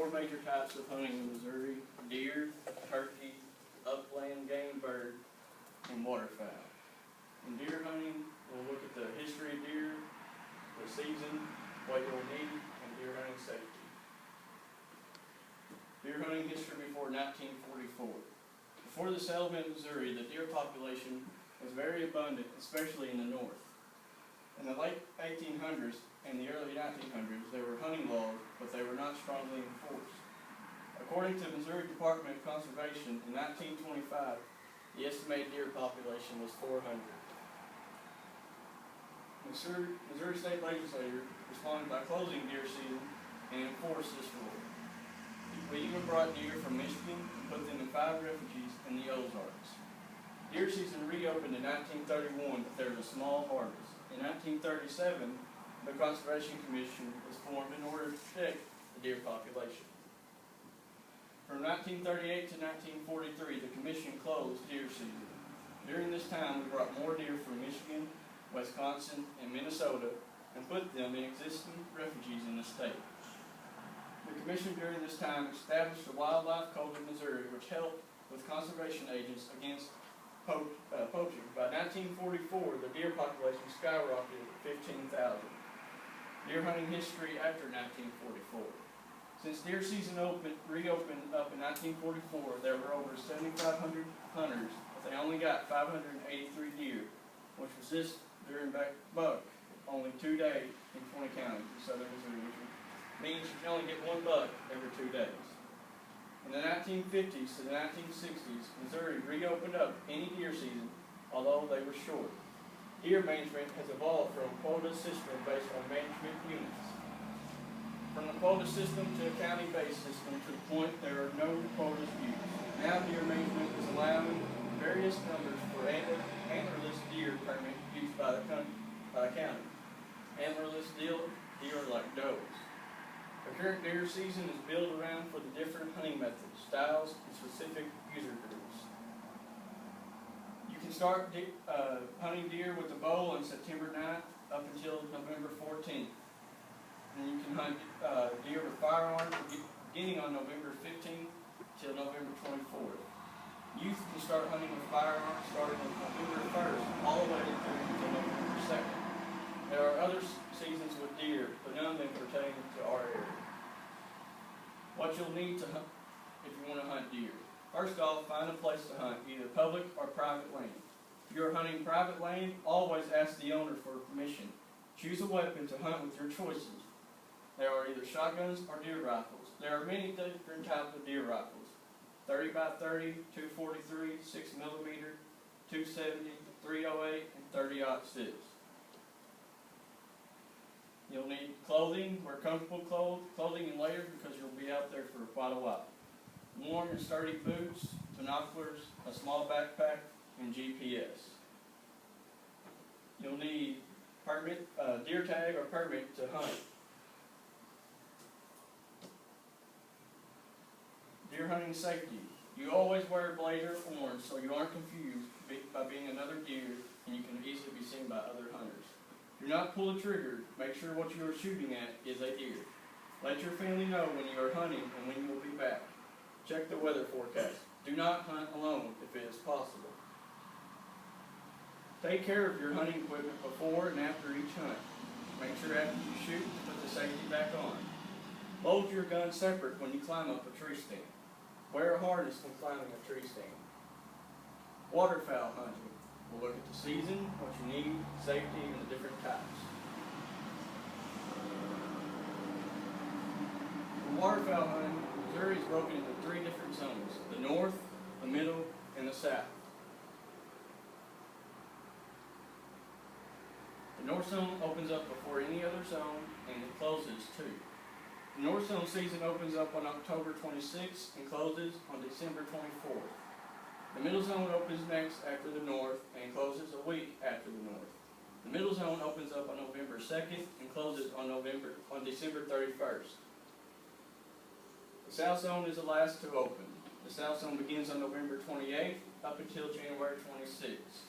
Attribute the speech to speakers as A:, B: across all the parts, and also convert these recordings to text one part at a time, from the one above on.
A: four major types of hunting in Missouri: deer, turkey, upland game bird, and waterfowl. In deer hunting, we'll look at the history of deer, the season, what you'll need, and deer hunting safety. Deer hunting history before 1944. Before the settlement of Missouri, the deer population was very abundant, especially in the north. In the late 1800s and the early 1900s, there were hunting laws, but they were not strongly enforced. According to Missouri Department of Conservation, in 1925, the estimated deer population was 400. Missouri State Legislature responded by closing deer season and enforced this rule. We even brought deer from Michigan and put them in 5 refuges in the Ozarks. Deer season reopened in 1931, but there was a small harvest. In 1937, the Conservation Commission was formed in order to protect the deer population. From 1938 to 1943, the Commission closed deer season. During this time, we brought more deer from Michigan, Wisconsin, and Minnesota and put them in existing refuges in the state. The Commission during this time established a wildlife code in Missouri which helped with conservation agents against poaching. By 1944, the deer population skyrocketed to 15,000. Deer hunting history after 1944. Since deer season reopened up in 1944, there were over 7,500 hunters, but they only got 583 deer, which was this during buck only 2 days in 20 counties in southern Missouri, which means you can only get 1 buck every 2 days. In the 1950s to the 1960s, Missouri reopened up any deer season, although they were short. Deer management has evolved from a quota system based on management units. From the quota system to a county-based system to the point there are no quotas used. Now deer management is allowing various numbers for antlerless deer permit used by the county. Antlerless deer are like does. The current deer season is built around for the different hunting methods, styles, and specific user groups. You can start hunting deer with a bow on September 9th up until November 14th. And you can hunt deer with firearms beginning on November 15th till November 24th. Youth can start hunting with firearms starting on November 1st all the way until November 2nd. There are other seasons with deer, but none of them pertain to our area. What you'll need to hunt if you want to hunt deer. First off, find a place to hunt, either public or private land. If you're hunting private land, always ask the owner for permission. Choose a weapon to hunt with your choices. There are either shotguns or deer rifles. There are many different types of deer rifles. 30 by 30, 243, 6mm, 270, 308, and 30-06. You'll need clothing, wear comfortable clothing and layers because you'll be out there for quite a while. Warm and sturdy boots, binoculars, a small backpack, and GPS. You'll need deer tag or permit to hunt. Deer hunting safety. You always wear a blazer or orange so you aren't confused by being another deer and you can easily be seen by other hunters. Do not pull a trigger. Make sure what you are shooting at is a deer. Let your family know when you are hunting and when you will be back. Check the weather forecast. Do not hunt alone if it is possible. Take care of your hunting equipment before and after each hunt. Make sure after you shoot to put the safety back on. Load your gun separate when you climb up a tree stand. Wear a harness when climbing a tree stand. Waterfowl hunting. We'll look at the season, what you need, safety, and the different types. For waterfowl hunting, Missouri is broken into 3 different zones: the north, the middle, and the south. The north zone opens up before any other zone, and it closes too. The north zone season opens up on October 26th and closes on December 24th. The middle zone opens next after the north and closes a week after the north. The middle zone opens up on November 2nd and closes on December 31st. The south zone is the last to open. The south zone begins on November 28th up until January 26th.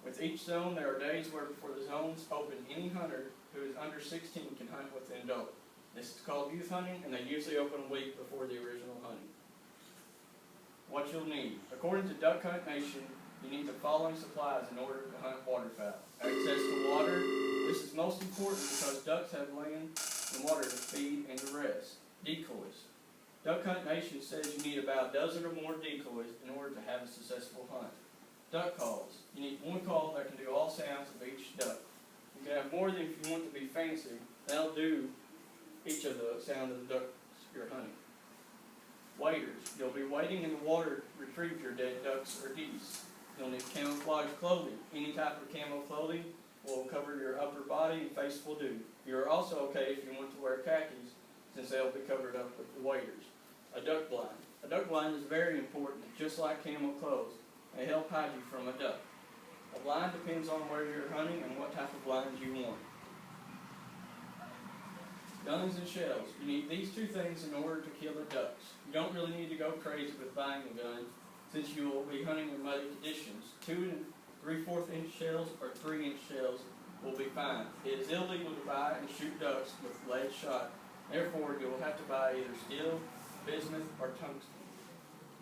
A: With each zone, there are days where before the zones open, any hunter who is under 16 can hunt with an adult. This is called youth hunting, and they usually open a week before the original hunting. What you'll need. According to Duck Hunt Nation, you need the following supplies in order to hunt waterfowl. Access to water. This is most important because ducks have land and water to feed and to rest. Decoys. Duck Hunt Nation says you need about a dozen or more decoys in order to have a successful hunt. Duck calls. You need one call that can do all sounds of each duck. You can have more than if you want to be fancy. That'll do each of the sound of the ducks you're hunting. Waders. You'll be wading in the water to retrieve your dead ducks or geese. You'll need camouflage clothing. Any type of camo clothing will cover your upper body and face will do. You're also okay if you want to wear khakis, since they'll be covered up with the waders. A duck blind. A duck blind is very important, just like camo clothes. They help hide you from a duck. A blind depends on where you're hunting and what type of blinds you want. Guns and shells. You need these two things in order to kill the ducks. You don't really need to go crazy with buying a gun, since you will be hunting in muddy conditions. 2 3/4 inch shells or 3-inch shells will be fine. It is illegal to buy and shoot ducks with lead shot. Therefore, you will have to buy either steel, bismuth, or tungsten.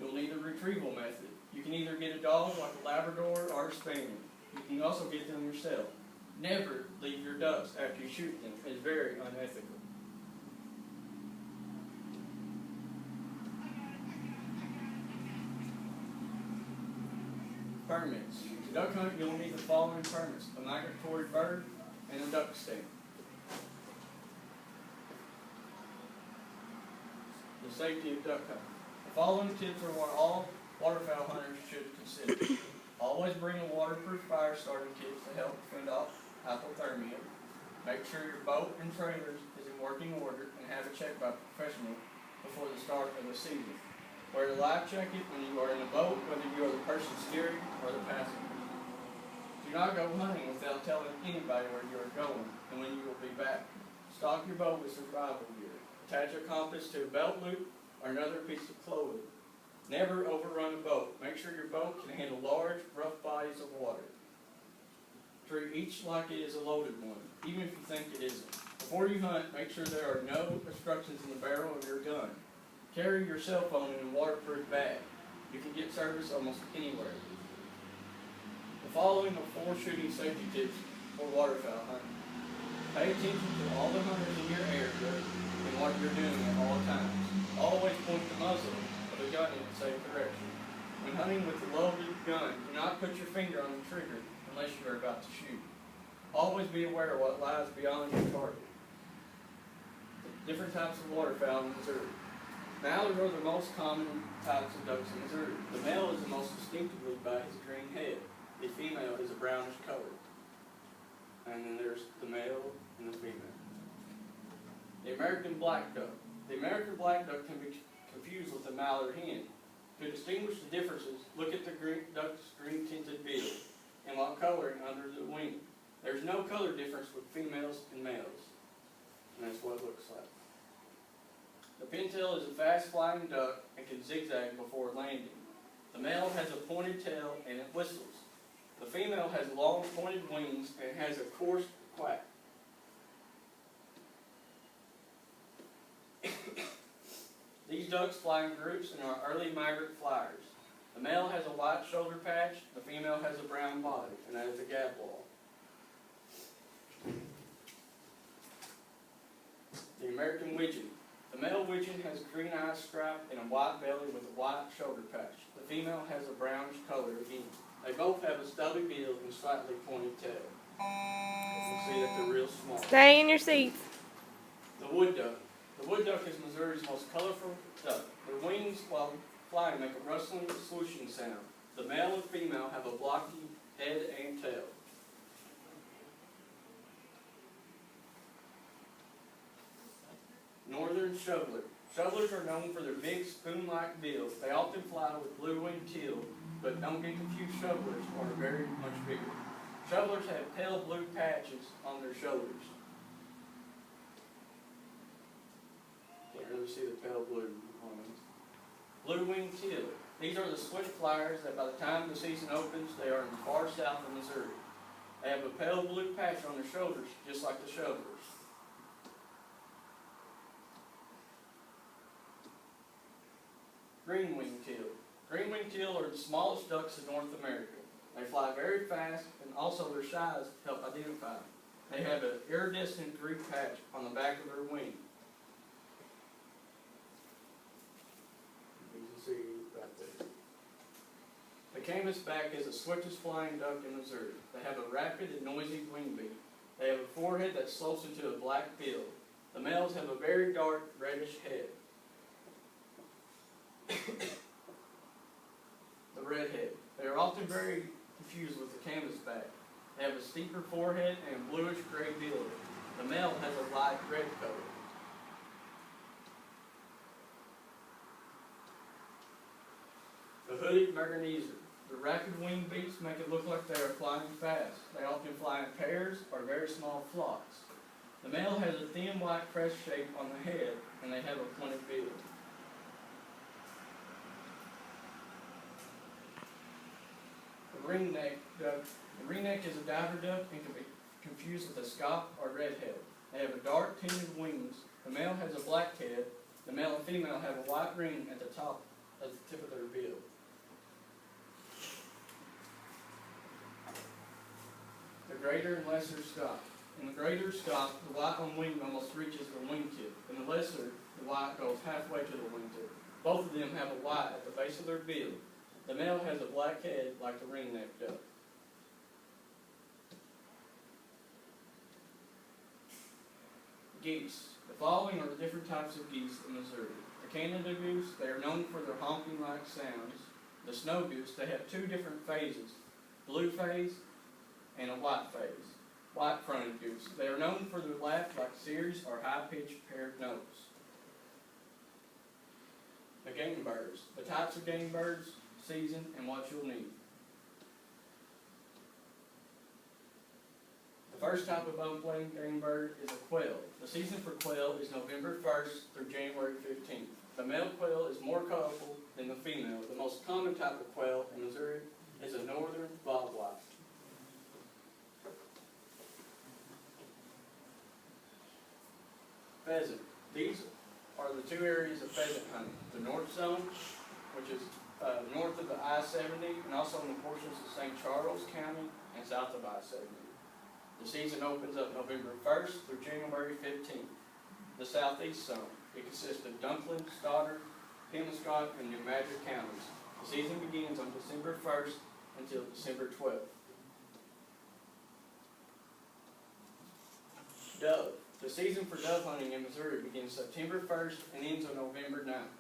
A: You'll need a retrieval method. You can either get a dog like a Labrador or a Spaniel. You can also get them yourself. Never leave your ducks after you shoot them. It is very unethical. Permits. To duck hunt, you'll need the following permits: a migratory bird and a duck stamp. The safety of duck hunting. The following tips are what all waterfowl hunters should consider. Always bring a waterproof fire starting kit to help fend off hypothermia. Make sure your boat and trailers is in working order and have it checked by a professional before the start of the season. Wear a life jacket when you are in a boat, whether you are the person steering or the passenger. Do not go hunting without telling anybody where you are going and when you will be back. Stock your boat with survival gear. Attach a compass to a belt loop or another piece of clothing. Never overrun a boat. Make sure your boat can handle large, rough bodies of water. Treat each like it is a loaded one, even if you think it isn't. Before you hunt, make sure there are no obstructions in the barrel of your gun. Carry your cell phone in a waterproof bag. You can get service almost anywhere. The following are 4 shooting safety tips for waterfowl hunting. Pay attention to all the hunters in your area and what you're doing at all times. Always point the muzzle of the gun in a safe direction. When hunting with a loaded gun, do not put your finger on the trigger unless you are about to shoot. Always be aware of what lies beyond your target. Different types of waterfowl in Missouri. Mallards are the most common types of ducks in Missouri. The male is the most distinctively by his green head. The female is a brownish color. And then there's the male and the female. The American black duck. The American black duck can be confused with the mallard hen. To distinguish the differences, look at the duck's green-tinted bill and what coloring under the wing. There's no color difference with females and males. And that's what it looks like. The pintail is a fast-flying duck and can zigzag before landing. The male has a pointed tail and it whistles. The female has long pointed wings and has a coarse quack. These ducks fly in groups and are early migrant flyers. The male has a white shoulder patch, the female has a brown body, and that is a gadwall. The American widgeon. The male widgeon has a green eye stripe and a white belly with a white shoulder patch. The female has a brownish color again. They both have a stubby bill and slightly pointed tail. You can see that they're real small.
B: Stay in your seats.
A: The wood duck. The wood duck is Missouri's most colorful duck. Their wings, while flying, make a rustling, swooshing sound. The male and female have a blocky head and tail. Northern shoveler. Shovelers are known for their big spoon-like bills. They often fly with blue-winged teal, but don't get confused, shovelers are very much bigger. Shovelers have pale blue patches on their shoulders. Can't really see the pale blue on them. Blue-winged teal. These are the swift flyers that by the time the season opens, they are in the far south of Missouri. They have a pale blue patch on their shoulders, just like the shovelers. Green-winged teal. Green-winged teal are the smallest ducks in North America. They fly very fast, and also their size help identify them. They have an iridescent green patch on the back of their wing. You can see right there. The canvasback is the swiftest flying duck in Missouri. They have a rapid and noisy wing beat. They have a forehead that slopes into a black bill. The males have a very dark reddish head. The redhead. They are often very confused with the canvasback. They have a steeper forehead and a bluish-gray bill. The male has a light red color. The hooded merganser. The rapid wing beats make it look like they are flying fast. They often fly in pairs or very small flocks. The male has a thin white crest shape on the head, and they have a pointed bill. The ringneck duck. The ringneck is a diver duck and can be confused with a scaup or redhead. They have a dark tinted wings. The male has a black head. The male and female have a white ring at the tip of their bill. The greater and lesser scaup. In the greater scaup, the white on wing almost reaches the wingtip. In the lesser, the white goes halfway to the wingtip. Both of them have a white at the base of their bill. The male has a black head like the ringneck duck. Geese. The following are the different types of geese in Missouri. The Canada goose, they are known for their honking-like sounds. The snow goose, they have two different phases, blue phase and a white phase. White-fronted goose, they are known for their laugh like Sears or high-pitched paired notes. The game birds. The types of game birds, season, and what you'll need. The first type of open game bird is a quail. The season for quail is November 1st through January 15th. The male quail is more colorful than the female. The most common type of quail in Missouri is a northern bobwhite. Pheasant. These are the two areas of pheasant hunting. The north zone, which is north of the I-70, and also in the portions of St. Charles County and south of I-70. The season opens up November 1st through January 15th. The southeast zone. It consists of Dunklin, Stoddard, Penobscot, and New Madrid counties. The season begins on December 1st until December 12th. Dove. The season for dove hunting in Missouri begins September 1st and ends on November 9th.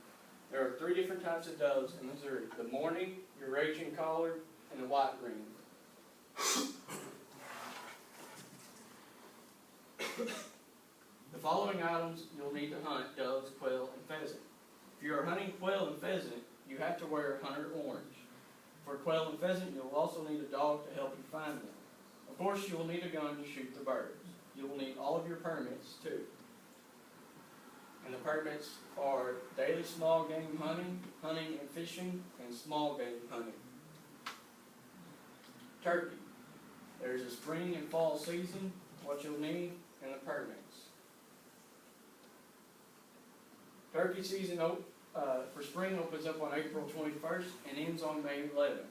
A: There are three different types of doves in Missouri: the mourning, Eurasian collared, and the white ring. The following items you'll need to hunt doves, quail, and pheasant. If you are hunting quail and pheasant, you have to wear hunter orange. For quail and pheasant, you'll also need a dog to help you find them. Of course, you will need a gun to shoot the birds. You will need all of your permits too. And the permits are daily small game hunting, hunting and fishing, and small game hunting. Turkey. There's a spring and fall season, what you'll need, and the permits. Turkey season for spring opens up on April 21st and ends on May 11th.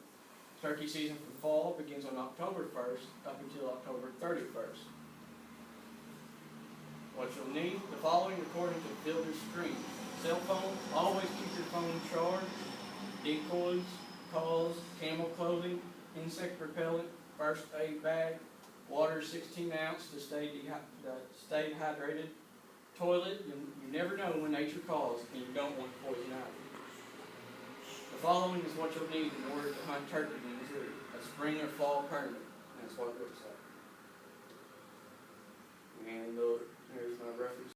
A: Turkey season for fall begins on October 1st up until October 31st. What you'll need, the following according to Builder's Screen. Cell phone, always keep your phone charged. Decoys, calls, camel clothing, insect repellent, first aid bag, water 16 ounce to stay hydrated. Toilet, you never know when nature calls and you don't want poison ivy. The following is what you'll need in order to hunt turkey in Missouri: a spring or fall permit. That's what it looks like. And there's my reference.